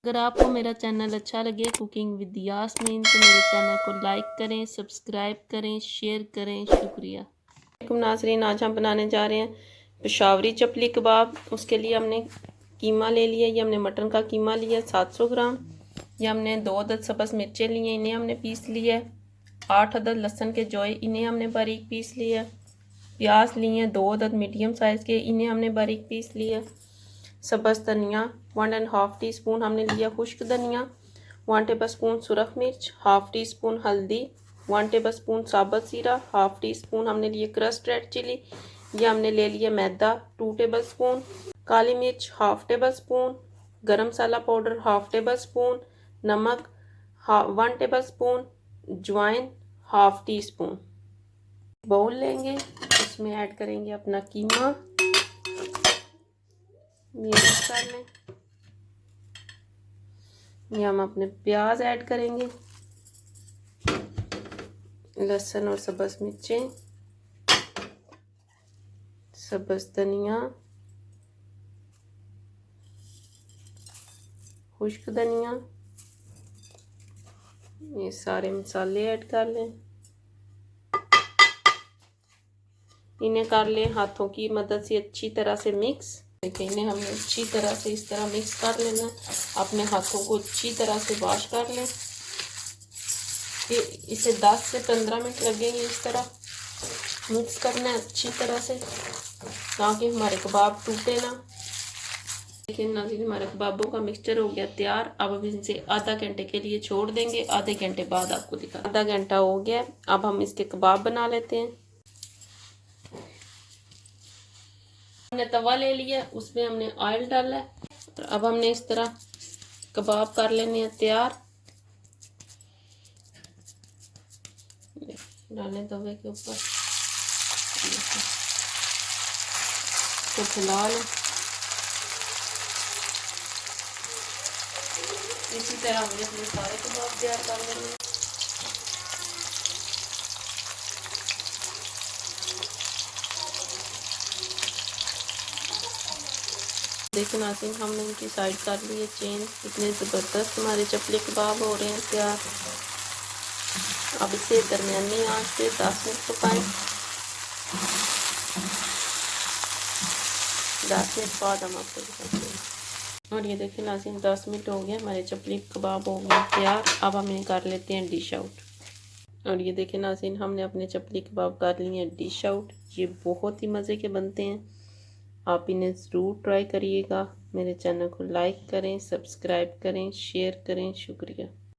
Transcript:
अगर आपको मेरा चैनल अच्छा लगे कुकिंग विद यास्मीन तो मेरे चैनल को लाइक करें, सब्सक्राइब करें, शेयर करें। शुक्रिया नाज़रीन। आज हम बनाने जा रहे हैं पेशावरी चपली कबाब। उसके लिए हमने कीमा ले लिया। ये हमने मटन का कीमा लिया 700 ग्राम। ये हमने 2 अदद सब्ज़ मिर्चें लिए, इन्हें हमने पीस लिया है। 8 अदद लहसुन के जोए, इन्हें हमने बारीक पीस लिया। प्याज लिए 2 अदद मीडियम साइज़ के, इन्हें हमने बारीक पीस लिया। सब्ज़ धनिया 1.5 टीस्पून हमने लिया। खुश्क धनिया 1 टेबल स्पून। सुरख मिर्च 1/2 टीस्पून। हल्दी 1 टेबल स्पून। साबुत जीरा 1/2 टीस्पून हमने लिए। क्रस्ट रेड चिली ये हमने ले लिया। मैदा 2 टेबल स्पून। काली मिर्च 1/2 टेबल स्पून। गरम मसाला पाउडर 1/2 टेबल स्पून। नमक 1 टेबल स्पून। अजवाइन 1/2 टीस्पून। बाउल लेंगे, इसमें ऐड करेंगे अपना कीमा, मिक्स कर लें। ये हम अपने प्याज ऐड करेंगे, लहसुन और सब्ज़ मिर्चें, सब्ज़ धनिया, खुश्क धनिया, ये सारे मसाले ऐड कर लें। इन्हें कर लें हाथों की मदद से अच्छी तरह से मिक्स। देखिए इन्हें हमने अच्छी तरह से इस तरह मिक्स कर लेना। अपने हाथों को अच्छी तरह से वॉश कर लें। इसे 10 से 15 मिनट लगेंगे इस तरह मिक्स करना है अच्छी तरह से, ताकि हमारे कबाब टूटे ना। देखिए नाज़रीन, हमारे कबाबों का मिक्सचर हो गया तैयार। अब हम इसे आधा घंटे के लिए छोड़ देंगे। आधे घंटे बाद आपको दिखा। आधा घंटा हो गया। अब हम इसके कबाब बना लेते हैं। हमने तवा ले लिया, उसमें हमने ऑयल डाला है। अब हमने इस तरह कबाब कर लेने हैं तैयार। डालें तवे के ऊपर, तो फैला लें। इसी तरह हमने अपने सारे कबाब तैयार कर लेंगे। देखिए नाज़रीन, हमने इनकी साइड कर ली है चेंज। इतने ज़बरदस्त हमारे चपली कबाब हो रहे हैं तैयार। अब इसे दरमियानी आंच पे 10 मिनट पकाएं। 10 मिनट बाद हम आपको दिखाते हैं। और ये देखिए नाज़रीन, 10 मिनट हो गए, हमारे चपली कबाब हो गए तैयार। अब हम इन्हें कर लेते हैं डिश आउट। और ये देखिए नाज़रीन, हमने अपने चपली कबाब कर लिए हैं डिश आउट। ये बहुत ही मज़े के बनते हैं। आप इन्हें ज़रूर ट्राई करिएगा। मेरे चैनल को लाइक करें, सब्सक्राइब करें, शेयर करें। शुक्रिया।